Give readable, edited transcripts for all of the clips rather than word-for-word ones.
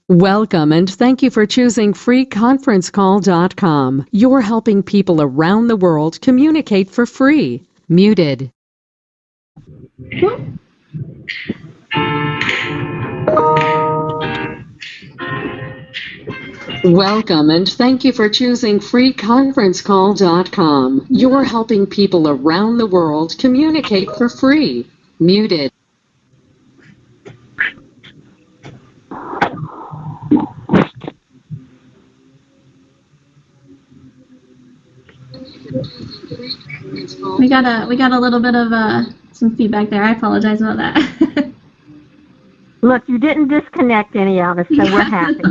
Welcome and thank you for choosing freeconferencecall.com. You're helping people around the world communicate for free. Muted. Welcome and thank you for choosing freeconferencecall.com. You're helping people around the world communicate for free. Muted. We got a little bit of some feedback there. I apologize about that. Look, you didn't disconnect any of us, so we're happy.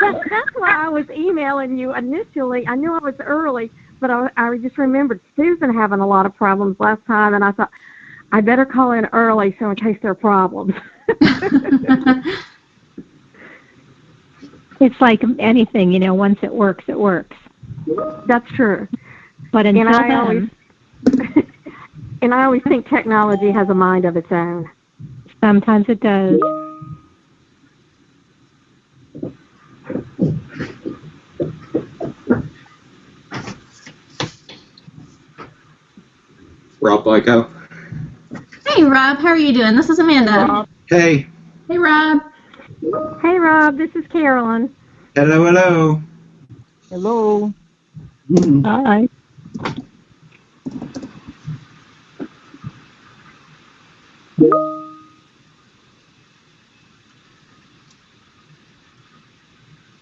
That's why I was emailing you initially. I knew I was early, but I just remembered Susan having a lot of problems last time, and I thought I better call in early so in case there are problems. It's like anything, once it works, it works. That's true. But until then, and I always think technology has a mind of its own. Sometimes it does. Rob Lyko. Hey, Rob. How are you doing? This is Amanda. Hey. Hey, Rob. Hey, Rob. This is Carolyn. Hello, hello. Hello. Hi.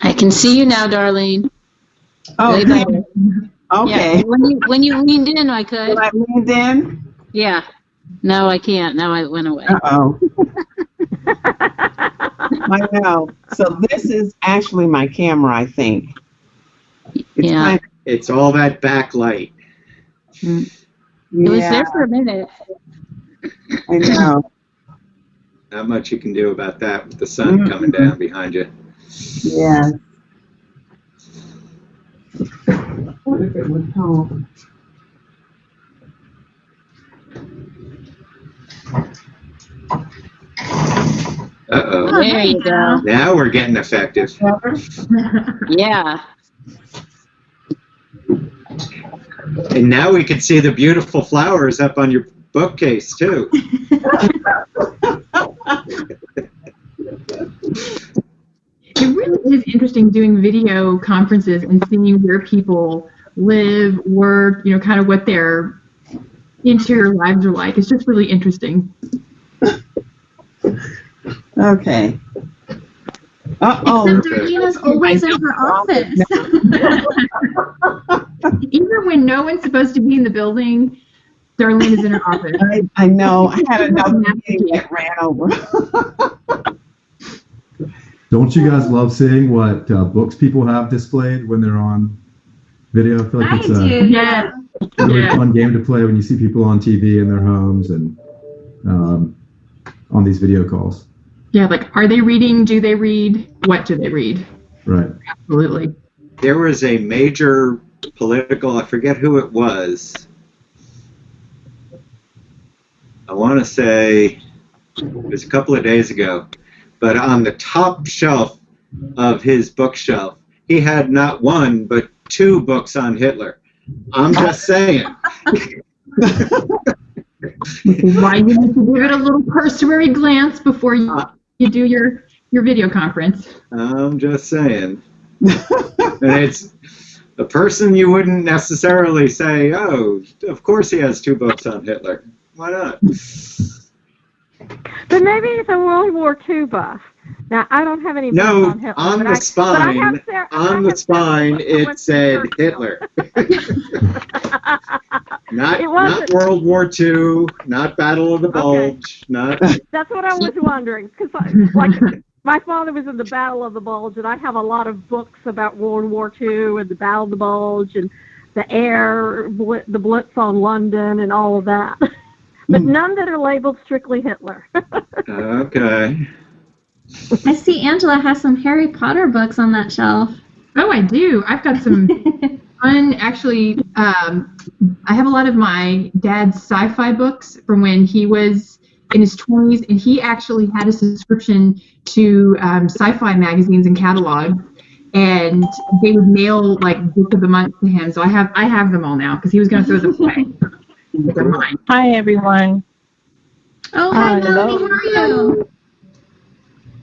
I can see you now, Darlene. Oh, Way better. okay. Yeah, when you leaned in, I could. Did I lean in? Yeah. No, I can't. Now it went away. Uh-oh. I know. So this is actually my camera, I think. Yeah. It's all that backlight. It was there for a minute. I know. Not much you can do about that with the sun coming down behind you. Yeah. What if it was home? Uh-oh. There you go. Now we're getting effective. Yeah. And now we can see the beautiful flowers up on your bookcase, too. It really is interesting doing video conferences and seeing where people live, work, kind of what their interior lives are like. It's just really interesting. Okay. Uh-oh. Except Darlena's always in her office. Even when no one's supposed to be in the building, Darlene is in her office. I know. I had another meeting that ran over. Don't you guys love seeing what books people have displayed when they're on video? I feel like it's a really fun game to play when you see people on TV in their homes and on these video calls. Yeah, like, are they reading? Do they read? What do they read? Right. Absolutely. There was a major political, I forget who it was. I want to say it was a couple of days ago. But on the top shelf of his bookshelf, he had not one, but 2 books on Hitler. I'm just saying. Why you need to give it a little cursory glance before you do your video conference. I'm just saying. And it's a person you wouldn't necessarily say, oh, of course he has 2 books on Hitler. Why not? But maybe it's a World War II buff. Now, I don't have any books on Hitler. On the spine, it said Hitler. Not World War II, not Battle of the Bulge, not... That's what I was wondering, because my father was in the Battle of the Bulge, and I have a lot of books about World War II and the Battle of the Bulge and the the Blitz on London and all of that. But none that are labeled strictly Hitler. Okay. I see Angela has some Harry Potter books on that shelf. Oh, I do. I've got some fun, actually, I have a lot of my dad's sci-fi books from when he was in his 20s, and he actually had a subscription to sci-fi magazines and catalogs, and they would mail like book of the month to him. So I have them all now because he was going to throw them away. But they're mine. Hi, everyone. Oh, hi, Melanie. How are you?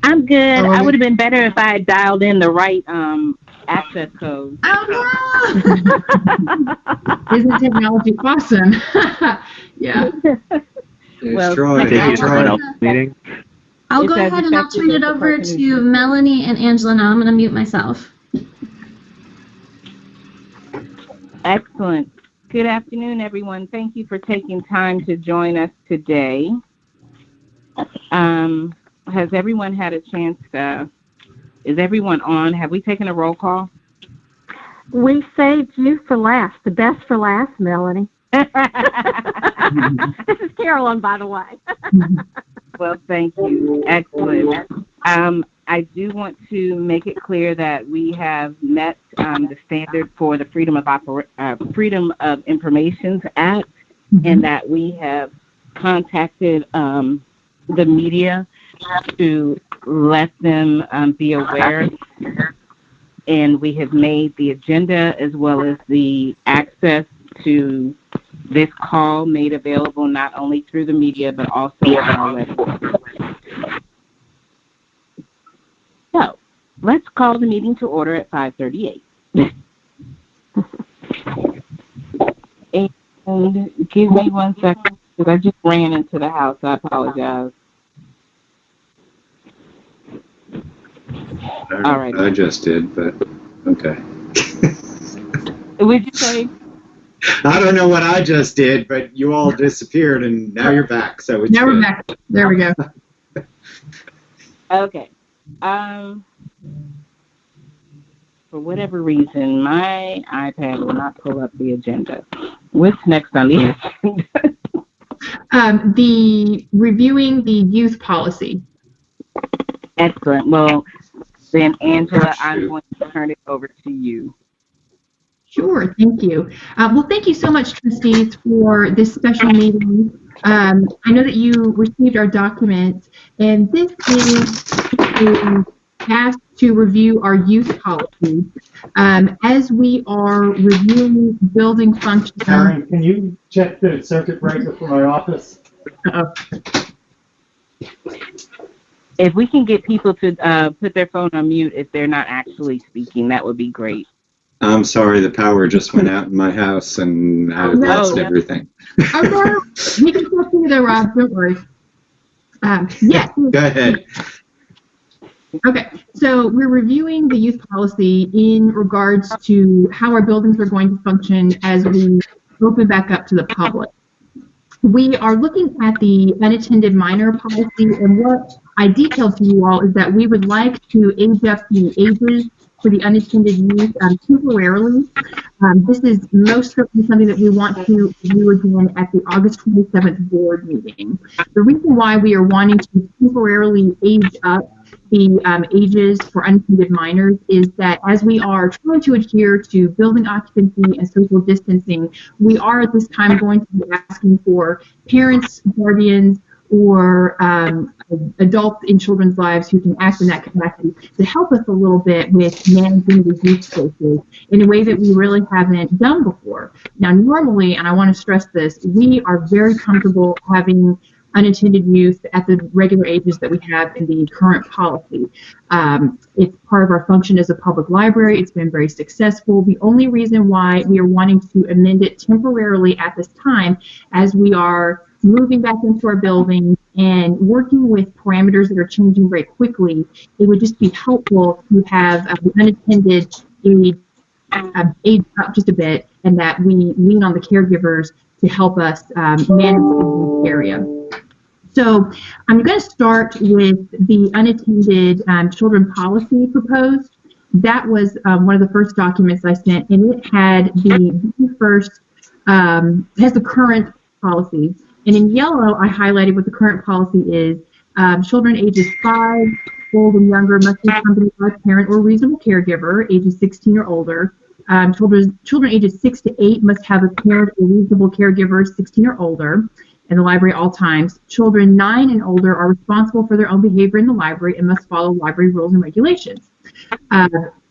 I'm good. I would have been better if I had dialed in the right access code. Oh, no. Isn't technology awesome? Yeah. Well, meeting. I'll go ahead and I'll turn it over to Melanie and Angela now. I'm going to mute myself. Excellent. Good afternoon, everyone. Thank you for taking time to join us today. Has everyone had a chance is everyone on? Have we taken a roll call? We saved you for last, the best for last, Melanie. This is Carolyn, by the way. Well, thank you. Excellent. I do want to make it clear that we have met the standard for the Freedom of Information Act, and that we have contacted the media to let them be aware, and we have made the agenda as well as the access to this call made available not only through the media but also on our website. So let's call the meeting to order at 5:38. And give me 1 second because I just ran into the house. I apologize. All right. I just did, but okay. What'd you say? I don't know what I just did, but you all disappeared, and now you're back. So it's now good. We're back. There we go. Okay. For whatever reason, my iPad will not pull up the agenda. What's next on the agenda? The reviewing the youth policy. Excellent. Well, then, Angela, I'm going to turn it over to you. Sure, thank you. Well, thank you so much, trustees, for this special meeting. I know that you received our documents, and this is a task to review our youth policy. As we are reviewing building functions. Karen, can you check the circuit breaker for my office? If we can get people to put their phone on mute if they're not actually speaking, that would be great. I'm sorry, the power just went out in my house, and I lost everything. Oh, no. We can talk to you though, Rob. Don't worry. Yes. Go ahead. Okay, so we're reviewing the youth policy in regards to how our buildings are going to function as we open back up to the public. We are looking at the unattended minor policy, and what I detailed to you all is that we would like to age up the ages for the unattended youth temporarily. This is most certainly something that we want to review again at the August 27th board meeting. The reason why we are wanting to temporarily age up the ages for unattended minors is that as we are trying to adhere to building occupancy and social distancing, we are at this time going to be asking for parents, guardians, or adults in children's lives who can act in that capacity to help us a little bit with managing the youth spaces in a way that we really haven't done before. Now, normally, and I want to stress this, we are very comfortable having unattended youth at the regular ages that we have in the current policy. It's part of our function as a public library. It's been very successful. The only reason why we are wanting to amend it temporarily at this time, as we are moving back into our building and working with parameters that are changing very quickly, it would just be helpful to have the unattended age up just a bit, and that we lean on the caregivers to help us manage the area. So I'm going to start with the unattended children policy proposed. That was one of the first documents I sent, and it had the first, has the current policy. And in yellow, I highlighted what the current policy is. Children ages 5, old and younger must be accompanied by a parent or reasonable caregiver, ages 16 or older. Children ages 6 to 8 must have a parent or reasonable caregiver, 16 or older. in the library at all times. Children 9 and older are responsible for their own behavior in the library and must follow library rules and regulations.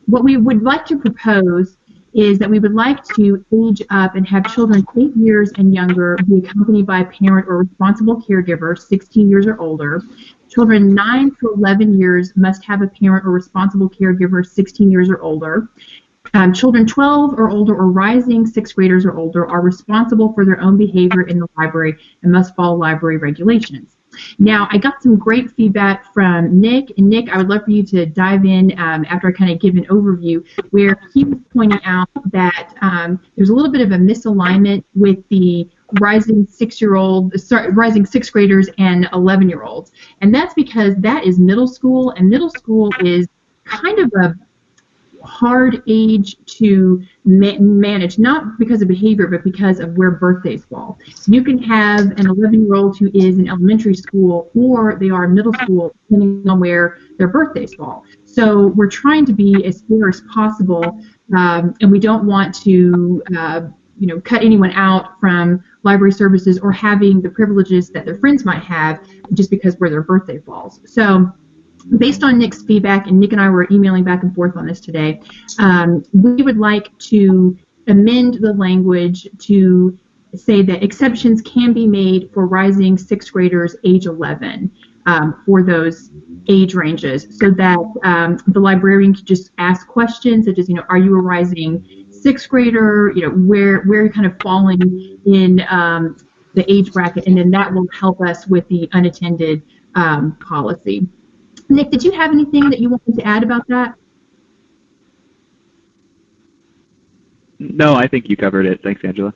What we would like to propose is that we would like to age up and have children 8 years and younger be accompanied by a parent or responsible caregiver, 16 years or older. Children 9 to 11 years must have a parent or responsible caregiver, 16 years or older. Children 12 or older or rising 6th graders or older are responsible for their own behavior in the library and must follow library regulations. Now, I got some great feedback from Nick, and Nick, I would love for you to dive in after I kind of give an overview, where he was pointing out that there's a little bit of a misalignment with the rising 6th graders and 11-year-olds, and that's because that is middle school, and middle school is kind of a hard age to manage, not because of behavior, but because of where birthdays fall. You can have an 11-year-old who is in elementary school, or they are in middle school, depending on where their birthdays fall. So we're trying to be as fair as possible, and we don't want to cut anyone out from library services or having the privileges that their friends might have just because where their birthday falls. So based on Nick's feedback, and Nick and I were emailing back and forth on this today, we would like to amend the language to say that exceptions can be made for rising 6th graders age 11 for those age ranges, so that the librarian can just ask questions such as, are you a rising 6th grader? Where you're kind of falling in the age bracket, and then that will help us with the unattended policy. Nick, did you have anything that you wanted to add about that? No, I think you covered it. Thanks, Angela.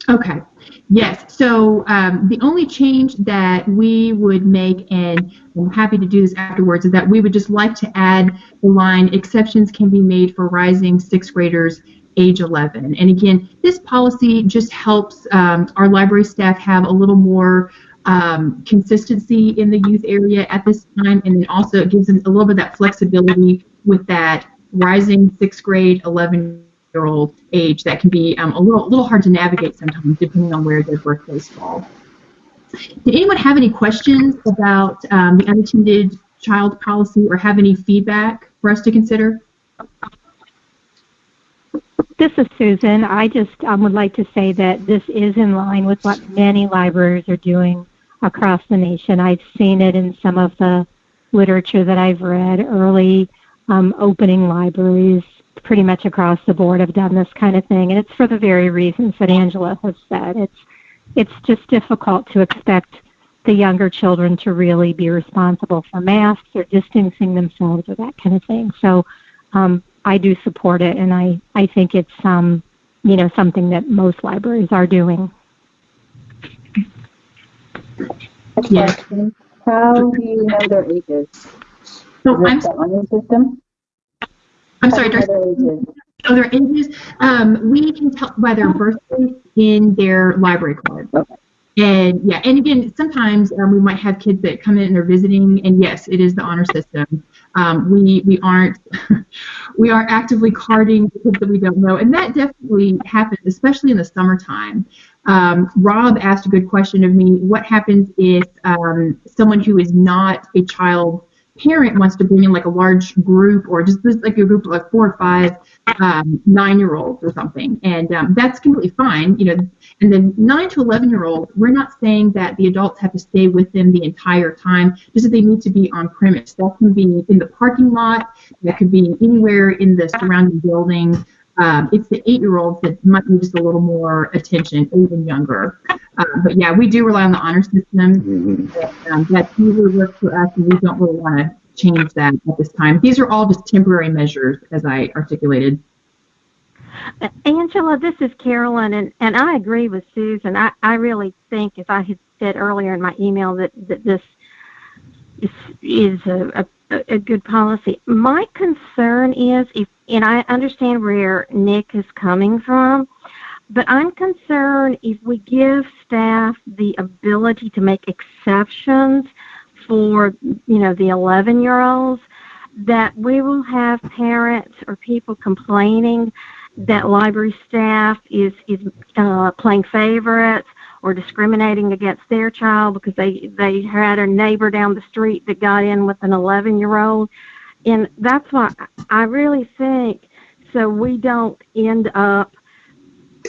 Okay. Yes. So the only change that we would make, and I'm happy to do this afterwards, is that we would just like to add the line, exceptions can be made for rising 6th graders age 11. And again, this policy just helps our library staff have a little more consistency in the youth area at this time, and then also it gives them a little bit of that flexibility with that rising 6th grade, 11-year-old age that can be a little hard to navigate sometimes depending on where their birthdays fall. Did anyone have any questions about the unattended child policy, or have any feedback for us to consider? This is Susan. I just would like to say that this is in line with what many libraries are doing across the nation. I've seen it in some of the literature that I've read. Early opening libraries pretty much across the board have done this kind of thing, and it's for the very reasons that Angela has said. It's just difficult to expect the younger children to really be responsible for masks or distancing themselves or that kind of thing. So I do support it, and I think it's something that most libraries are doing. Yes. How do you know their ages? So is that on your system? I'm sorry, their ages. We can tell by their birthday in their library card. Okay. And yeah, and again, sometimes we might have kids that come in and they're visiting, and yes, it is the honor system. We aren't we are actively carding the kids that we don't know, and that definitely happens, especially in the summertime. Rob asked a good question of me: what happens if someone who is not a child parent wants to bring in like a large group, or just like a group of like 4 or 5 9-year-olds or something, and that's completely fine, And then 9 to 11-year-olds, we're not saying that the adults have to stay with them the entire time, just that they need to be on premise. That can be in the parking lot, that could be anywhere in the surrounding buildings. It's the 8-year-olds that might need just a little more attention, 8 and younger. But yeah, we do rely on the honor system. That usually works for us, and we don't really want to change that at this time. These are all just temporary measures, as I articulated. Angela, this is Carolyn, and I agree with Susan. I really think, as I had said earlier in my email, that this is a good policy. My concern is, and I understand where Nick is coming from, but I'm concerned if we give staff the ability to make exceptions for, the 11-year-olds, that we will have parents or people complaining that library staff is playing favorites, or discriminating against their child because they had a neighbor down the street that got in with an 11-year-old. And that's why I really think, so we don't end up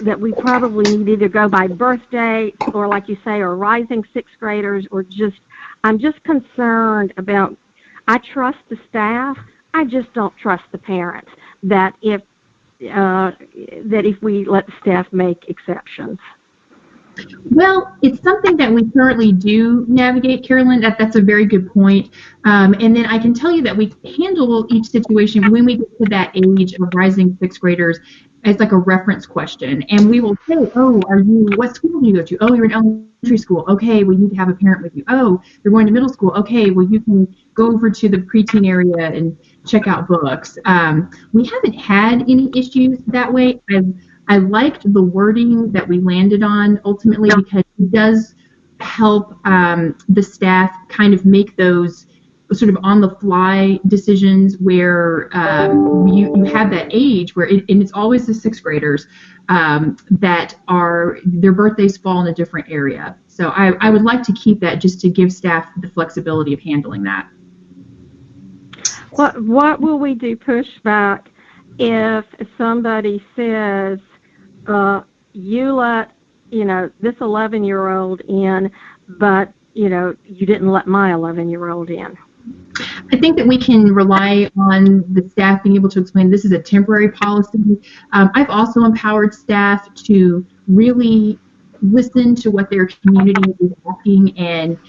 that we probably need to either go by birth date or, like you say, or rising sixth graders, or I'm just concerned about, I trust the staff, I just don't trust the parents, that if we let the staff make exceptions. Well, it's something that we currently do navigate, Carolyn. That's a very good point. And then I can tell you that we handle each situation when we get to that age of rising sixth graders as like a reference question. And we will say, what school do you go to? Oh, you're in elementary school. Okay, we need to have a parent with you. Oh, you're going to middle school. Okay, well, you can go over to the preteen area and check out books. We haven't had any issues that way. I liked the wording that we landed on ultimately because it does help the staff kind of make those sort of on-the-fly decisions where you have that age where, and it's always the sixth graders that are, their birthdays fall in a different area. So I would like to keep that just to give staff the flexibility of handling that. What will we do pushback if somebody says, you let, this 11-year-old in, but, you didn't let my 11-year-old in? I think that we can rely on the staff being able to explain this is a temporary policy. I've also empowered staff to really listen to what their community is asking and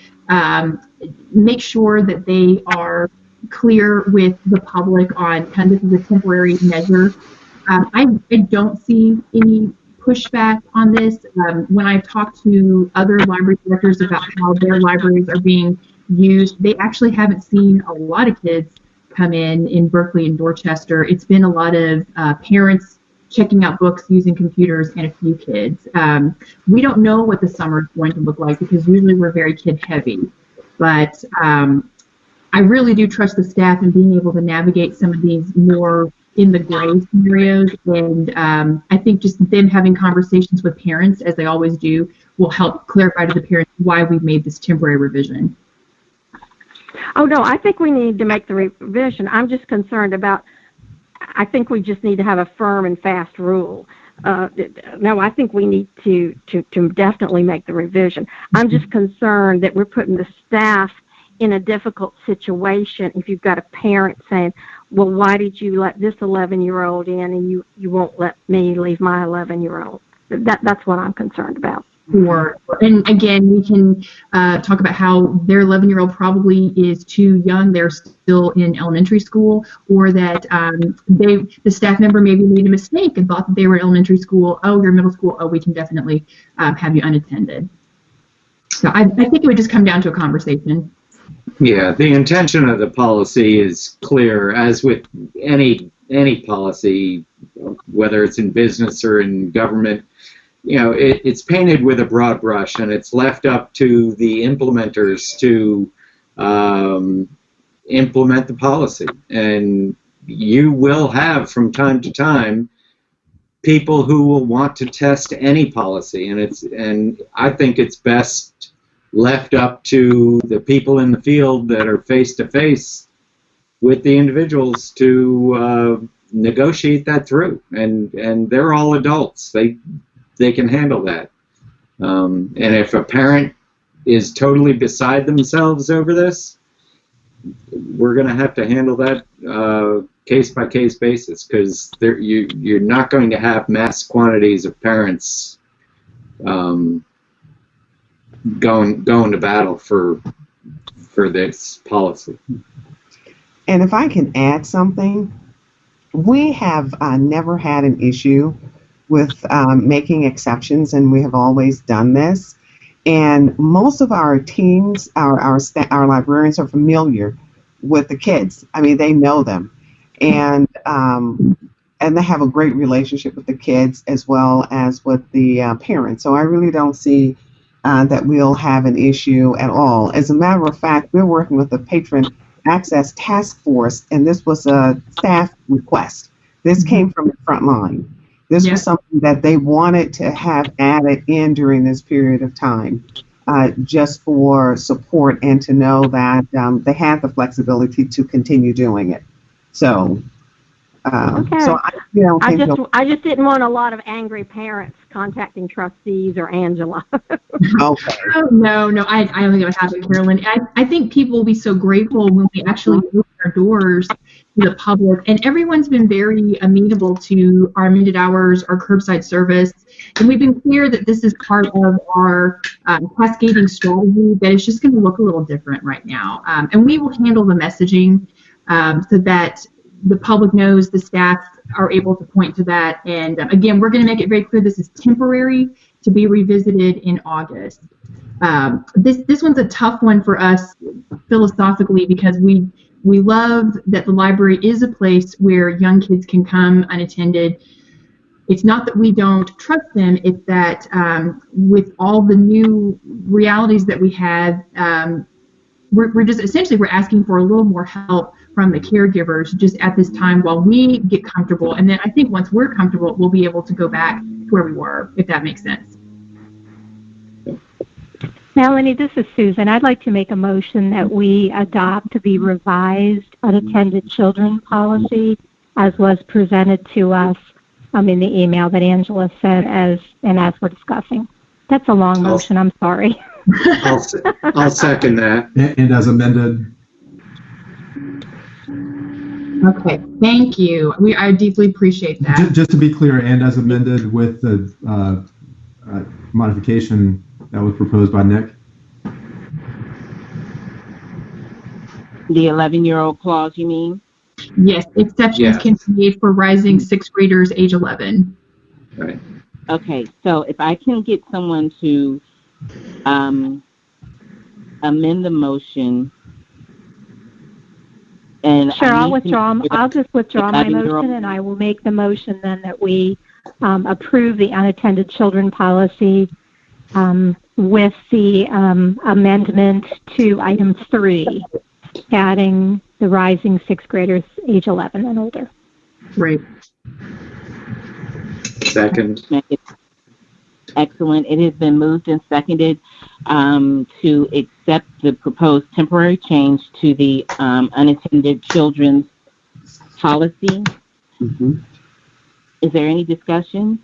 make sure that they are clear with the public on kind of this is a temporary measure. I don't see any pushback on this. When I've talked to other library directors about how their libraries are being used, they actually haven't seen a lot of kids come in Berkeley and Dorchester. It's been a lot of parents checking out books using computers and a few kids. We don't know what the summer is going to look like because usually we're very kid heavy, but I really do trust the staff in being able to navigate some of these more in the gray scenarios, and I think just them having conversations with parents, as they always do, will help clarify to the parents why we've made this temporary revision. Oh, no, I think we need to make the revision. I'm just concerned about, I think we just need to have a firm and fast rule. No, I think we need to definitely make the revision. I'm just concerned that we're putting the staff in a difficult situation if you've got a parent saying, well, why did you let this 11-year-old in and you won't let me leave my 11-year-old? That's what I'm concerned about. And again, we can talk about how their 11-year-old probably is too young. They're still in elementary school, or that the staff member maybe made a mistake and thought that they were in elementary school. Oh, you're middle school. Oh, we can definitely have you unattended. So I think it would just come down to a conversation. Yeah, the intention of the policy is clear, as with any policy, whether it's in business or in government. It's painted with a broad brush, and it's left up to the implementers to implement the policy. And you will have, from time to time, people who will want to test any policy, and I think it's best left up to the people in the field that are face to face with the individuals to negotiate that through. And they're all adults. They can handle that. And if a parent is totally beside themselves over this, we're going to have to handle that case-by-case basis, because you're not going to have mass quantities of parents going to battle for this policy. And if I can add something, we have never had an issue with making exceptions, and we have always done this. And most of our teams, our librarians are familiar with the kids. I mean, they know them, and they have a great relationship with the kids as well as with the parents. So I really don't see that we'll have an issue at all. As a matter of fact, we're working with the Patron Access Task Force, and this was a staff request. This came from the front line. This was something that they wanted to have added in during this period of time, just for support and to know that they had the flexibility to continue doing it. So, Okay. so I just didn't want a lot of angry parents contacting trustees or Angela. Okay. Oh, no, I don't think it would happen, Carolyn. I think people will be so grateful when we actually open our doors to the public, and everyone's been very amenable to our amended hours, our curbside service, and we've been clear that this is part of our cascading strategy, that it's just going to look a little different right now. And we will handle the messaging so that the public knows, the staff are able to point to that. And again, we're going to make it very clear this is temporary, to be revisited in August. This one's a tough one for us philosophically, because we love that the library is a place where young kids can come unattended. It's not that we don't trust them, it's that with all the new realities that we have, we're just essentially we're asking for a little more help from the caregivers just at this time while we get comfortable. And then I think once we're comfortable, we'll be able to go back to where we were, if that makes sense. Melanie, this is Susan. I'd like to make a motion that we adopt the revised unattended children policy as was presented to us in the email that Angela sent as we're discussing. That's a long motion. I'm sorry. I'll second that. And as amended. Okay, thank you. I deeply appreciate that. Just to be clear, and as amended with the modification that was proposed by Nick. The 11-year-old clause, you mean? Yes, exceptions can be made for rising sixth graders age 11. Right. Okay, so if I can get someone to amend the motion. And sure, I'll just withdraw my motion, and I will make the motion then that we approve the unattended children policy with the amendment to item 3, adding the rising sixth graders age 11 and older. Right. Second. Excellent. It has been moved and seconded to accept the proposed temporary change to the unattended children's policy. Mm-hmm. Is there any discussion?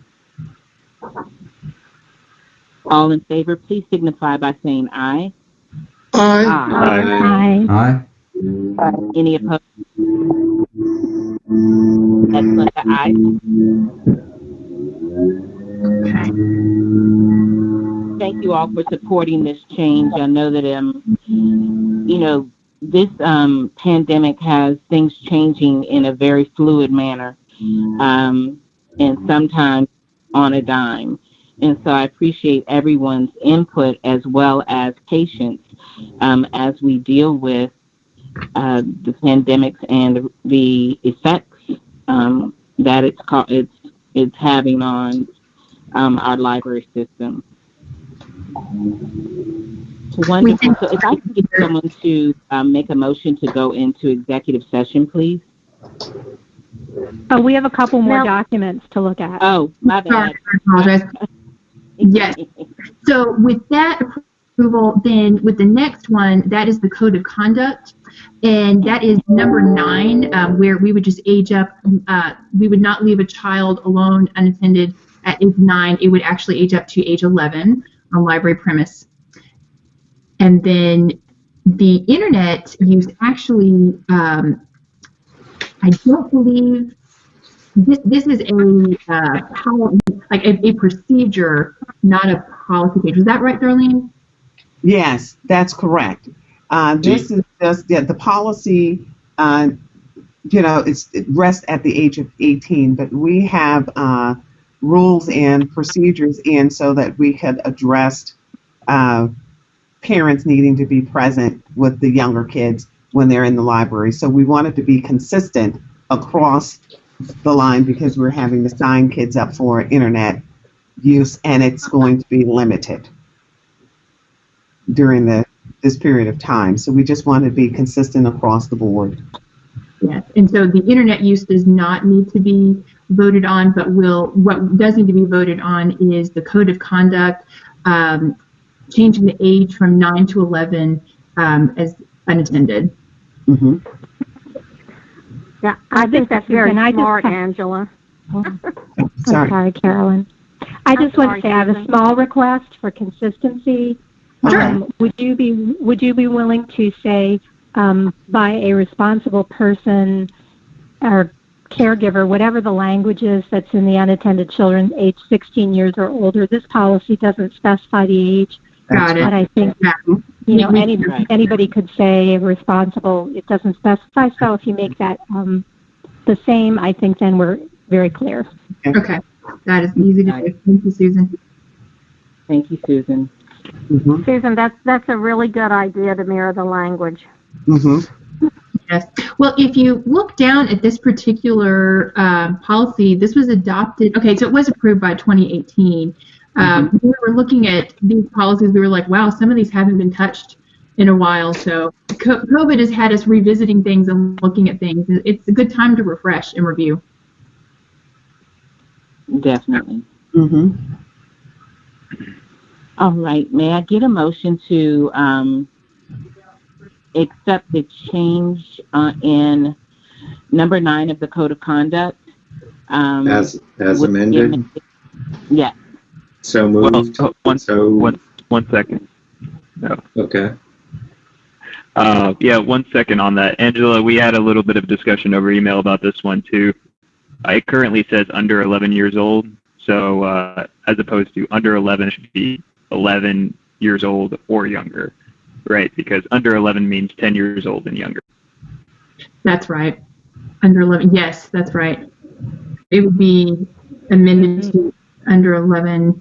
All in favor, please signify by saying aye. Aye. Aye. Aye. Any opposed? Excellent. Aye. Okay. Thank you all for supporting this change. I know that this pandemic has things changing in a very fluid manner, and sometimes on a dime. And so I appreciate everyone's input as well as patience as we deal with the pandemics and the effects that it's having on our library system. Wonderful. So if I can get someone to make a motion to go into executive session, please. Oh, we have a couple more documents to look at. Oh, my bad. Sorry, I apologize. Yes. So with that approval, then with the next one, that is the code of conduct. And that is number 9, where we would just age up. We would not leave a child alone unattended at age 9. It would actually age up to age 11 on library premise. And then the internet use actually, I don't believe, this is a procedure, not a policy page. Was that right, Darlene? Yes, that's correct. This is just the policy. It rests at the age of 18, but we have rules and procedures in so that we could address parents needing to be present with the younger kids when they're in the library. So we wanted to be consistent across the line because we're having to sign kids up for internet use, and it's going to be limited during this period of time. So we just want to be consistent across the board. Yes, and so the internet use does not need to be voted on, but what does need to be voted on is the code of conduct, changing the age from 9 to 11 as unattended. Mm-hmm. Yeah, I think that's very And I just smart, have- Angela. I'm sorry, Carolyn. I just want to say I have a small request for consistency. Sure. Would you be willing to say by a responsible person or caregiver, whatever the language is that's in the unattended children age 16 years or older? This policy doesn't specify the age, Got it. but I think anybody could say responsible. It doesn't specify. So if you make that the same, I think then we're very clear. Okay. That is easy to do. Thank you, Susan. Thank you, Susan. Mm-hmm. Susan, that's a really good idea to mirror the language. Mm-hmm. Yes. Well, if you look down at this particular policy, this was adopted. Okay, so it was approved by 2018. We were looking at these policies. We were like, wow, some of these haven't been touched in a while. So COVID has had us revisiting things and looking at things. It's a good time to refresh and review. Definitely. Mm-hmm. All right. May I get a motion to accept the change in number 9 of the Code of Conduct? As amended? Yes. So moved. Well, one second. No. Okay. Yeah, 1 second on that. Angela, we had a little bit of discussion over email about this one too. It currently says under 11 years old, so as opposed to under 11, it should be 11 years old or younger, right? Because under 11 means 10 years old and younger. That's right. Under 11. Yes, that's right. It would be amended to under 11.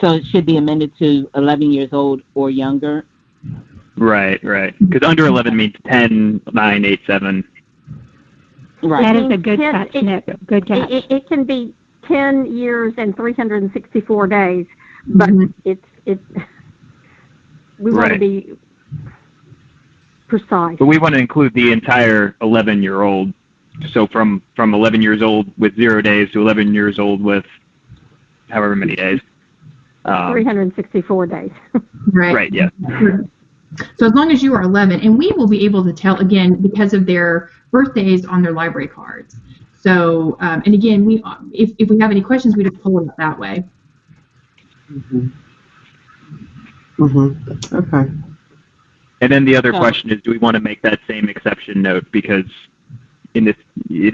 So it should be amended to 11 years old or younger? Right. Because under 11 means 10, 9, 8, 7. Right. That is a good catch, Nick. Good catch. It can be 10 years and 364 days, but we want to be precise. But we want to include the entire 11-year-old. So from 11 years old with 0 days to 11 years old with however many days. 364 days. Right, yeah. So as long as you are 11, and we will be able to tell, again, because of their birthdays on their library cards. So, and again, if we have any questions, we just pull it up that way. Mm-hmm. Mm-hmm. Okay. And then the other question is, do we want to make that same exception note? Because it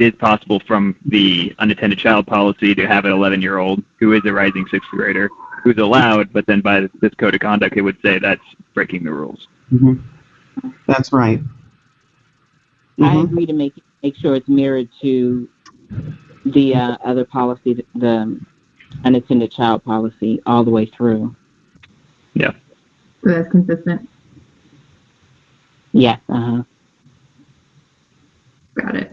is possible from the unattended child policy to have an 11-year-old who is a rising 6th grader who's allowed, but then by this code of conduct, it would say that's breaking the rules. Mm-hmm. That's right. Mm-hmm. I agree to make sure it's mirrored to the other policy, the unattended child policy, all the way through. Yeah. So that's consistent. Yes. Uh-huh. Got it.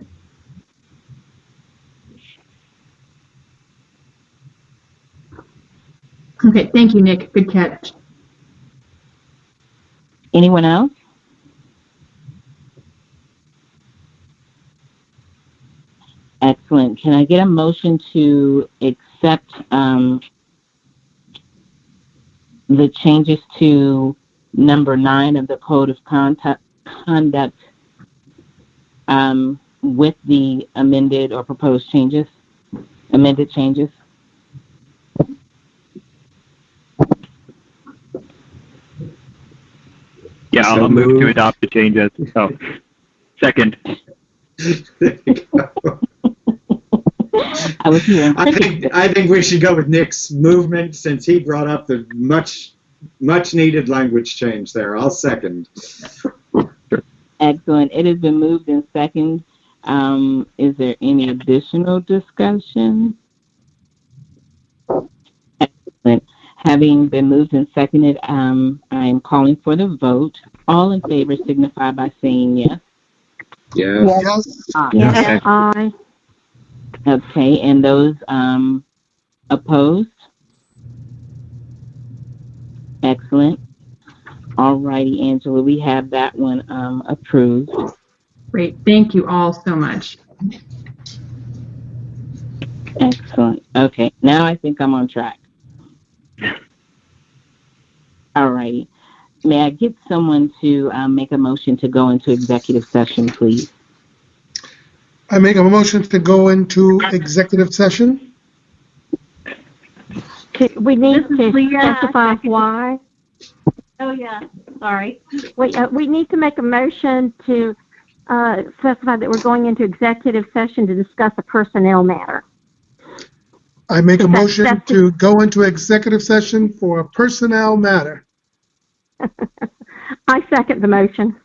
Okay, thank you, Nick. Good catch. Anyone else? Excellent. Can I get a motion to accept the changes to number 9 of the Code of Conduct with the amended or proposed changes? Amended changes? Yeah, I'll move to adopt the changes. Oh, second. There you go. I was here. I think we should go with Nick's movement since he brought up the much needed language change there. I'll second. Excellent. It has been moved in second. Is there any additional discussion? Excellent. Having been moved and seconded, I am calling for the vote. All in favor signify by saying yes. Yes. Yes, aye. Okay, and those opposed? Excellent. All righty, Angela, we have that one approved. Great. Thank you all so much. Excellent. Okay, now I think I'm on track. All righty. May I get someone to make a motion to go into executive session, please? I make a motion to go into executive session. We need to Leah. specify why. Oh yeah, sorry. We need to make a motion to specify that we're going into executive session to discuss a personnel matter. I make a motion to go into executive session for a personnel matter. I second the motion.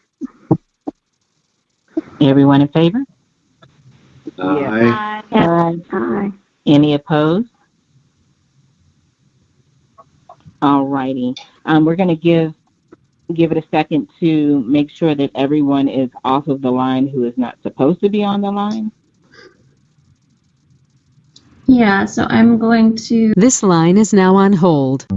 Everyone in favor? Aye. Aye. Any opposed? All righty. We're going to give it a second to make sure that everyone is off of the line who is not supposed to be on the line. Yeah, so I'm going to. This line is now on hold.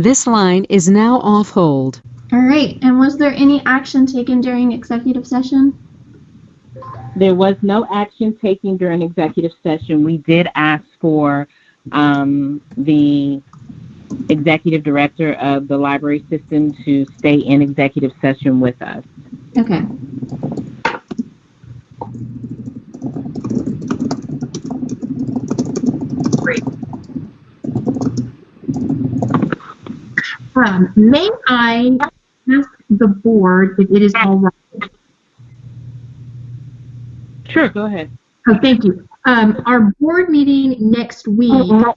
This line is now off hold. All right. And was there any action taken during executive session? There was no action taken during executive session. We did ask for the executive director of the library system to stay in executive session with us. Okay. Great. May I ask the board if it is all right? Sure, go ahead. Oh, thank you. Our board meeting next week, on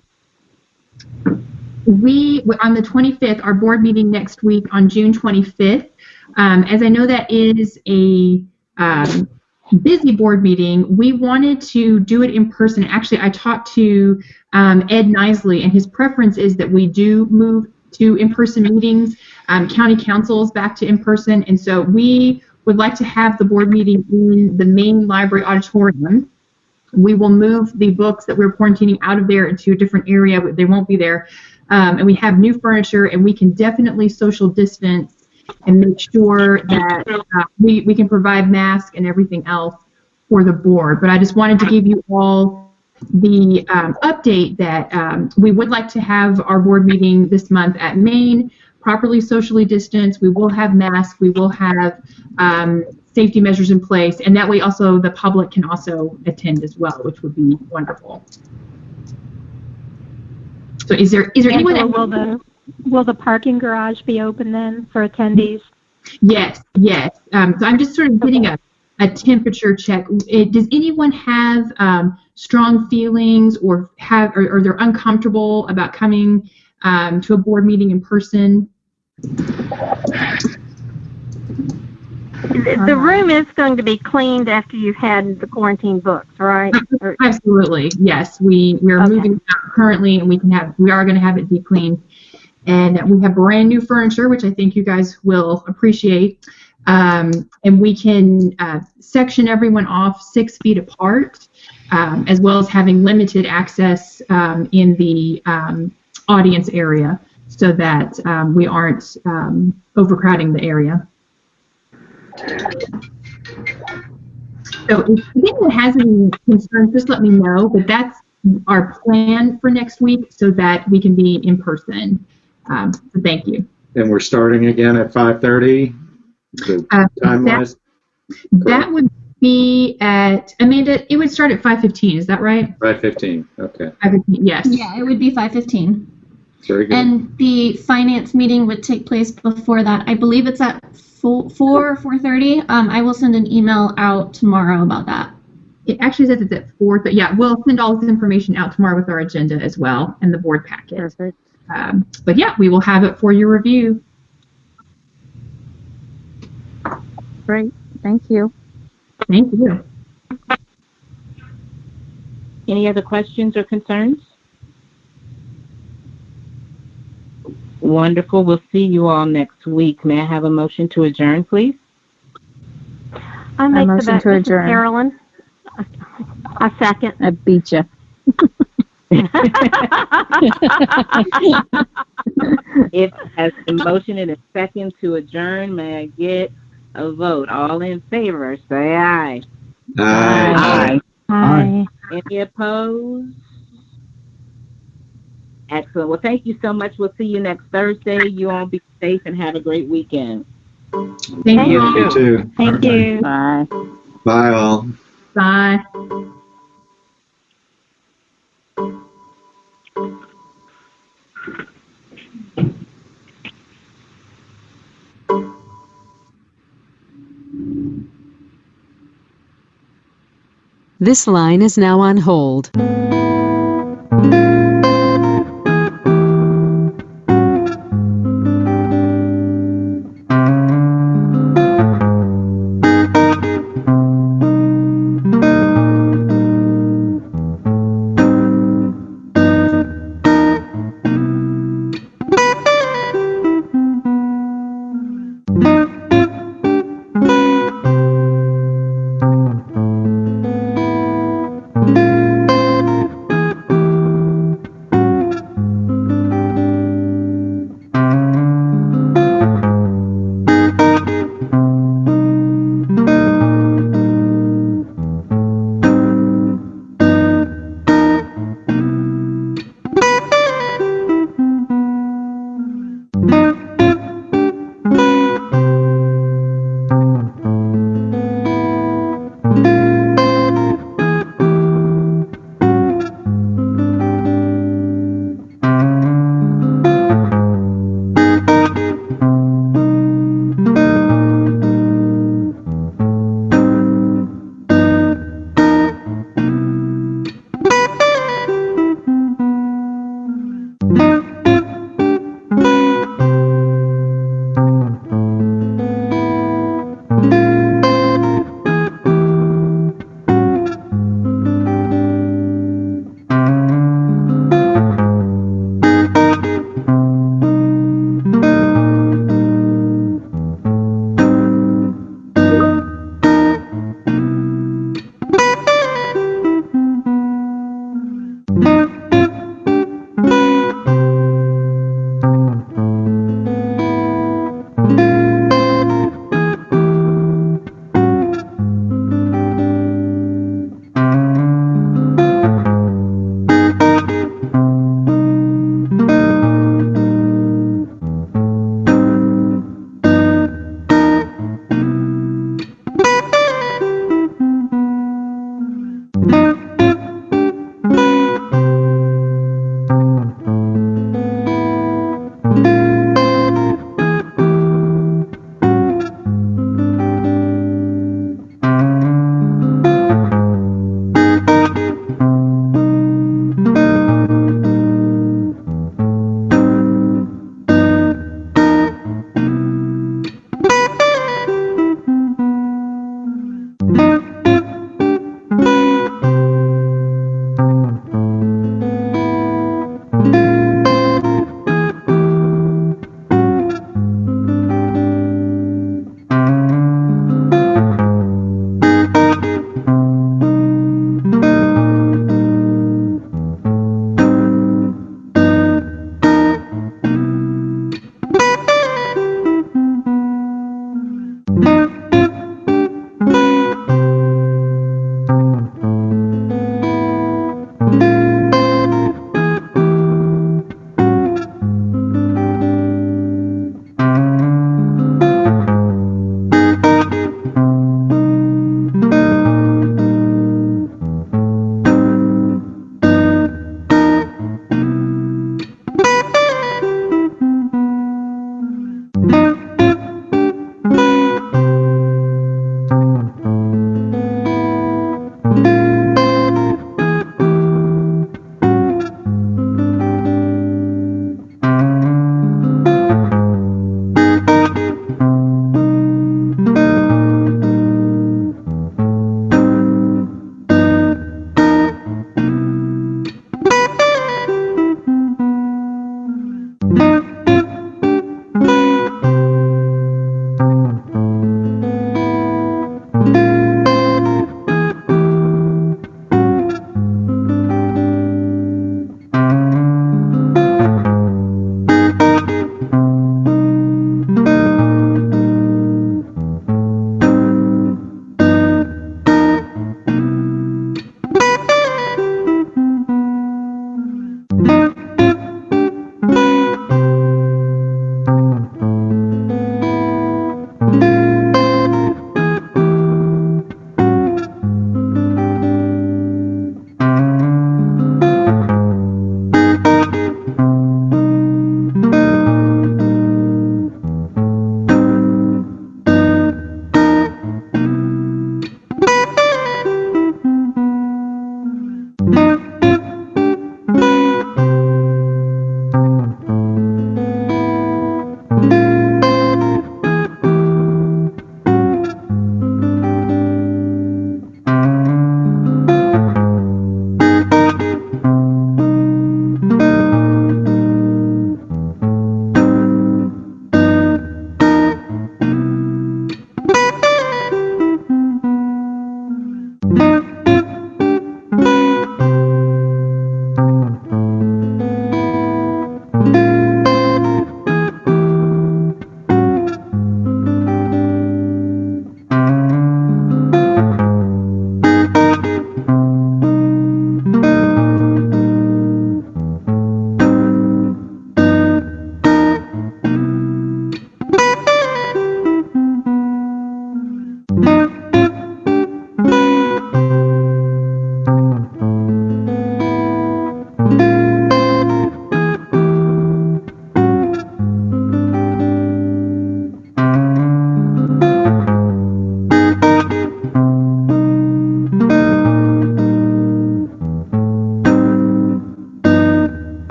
the 25th, our board meeting next week on June 25th, as I know that is a busy board meeting, we wanted to do it in person. Actually, I talked to Ed Nisley, and his preference is that we do move to in-person meetings, county councils back to in-person, and so we would like to have the board meeting in the main library auditorium. We will move the books that we're quarantining out of there into a different area. They won't be there. And we have new furniture, and we can definitely social distance and make sure that we can provide masks and everything else for the board. But I just wanted to give you all the update that we would like to have our board meeting this month at Maine, properly socially distanced. We will have masks. We will have safety measures in place, and that way also the public can also attend as well, which would be wonderful. So is there anyone that will the parking garage be open then for attendees? Yes. So I'm just sort of getting a temperature check. Does anyone have strong feelings or they're uncomfortable about coming to a board meeting in person? The room is going to be cleaned after you've had the quarantine books, right? Absolutely, yes. We are moving out currently, and we are going to have it deep cleaned, and we have brand new furniture, which I think you guys will appreciate. And we can section everyone off 6 feet apart, as well as having limited access in the audience area, so that we aren't overcrowding the area. So if anyone has any concerns, just let me know. But that's our plan for next week, so that we can be in person. So thank you. And we're starting again at 5:30. Time-wise. That would be at Amanda. It would start at 5:15. Is that right? 5:15. Okay. 5:15. Yes. Yeah, it would be 5:15. Very good. And the finance meeting would take place before that. I believe it's at 4:30. I will send an email out tomorrow about that. It actually says it's at 4. But yeah, we'll send all this information out tomorrow with our agenda as well and the board packet. Perfect. But yeah, we will have it for your review. Great. Thank you. Thank you. Any other questions or concerns? Wonderful. We'll see you all next week. May I have a motion to adjourn, please? I make the motion to adjourn. Carolyn. I second. I beat you. If as a motion and a second to adjourn, may I get a vote? All in favor, say aye. Aye. Aye. Any opposed? Excellent. Well, thank you so much. We'll see you next Thursday. You all be safe and have a great weekend. Thank you. You too. Thank you. Bye. Bye all. Bye. This line is now on hold.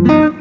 Aye.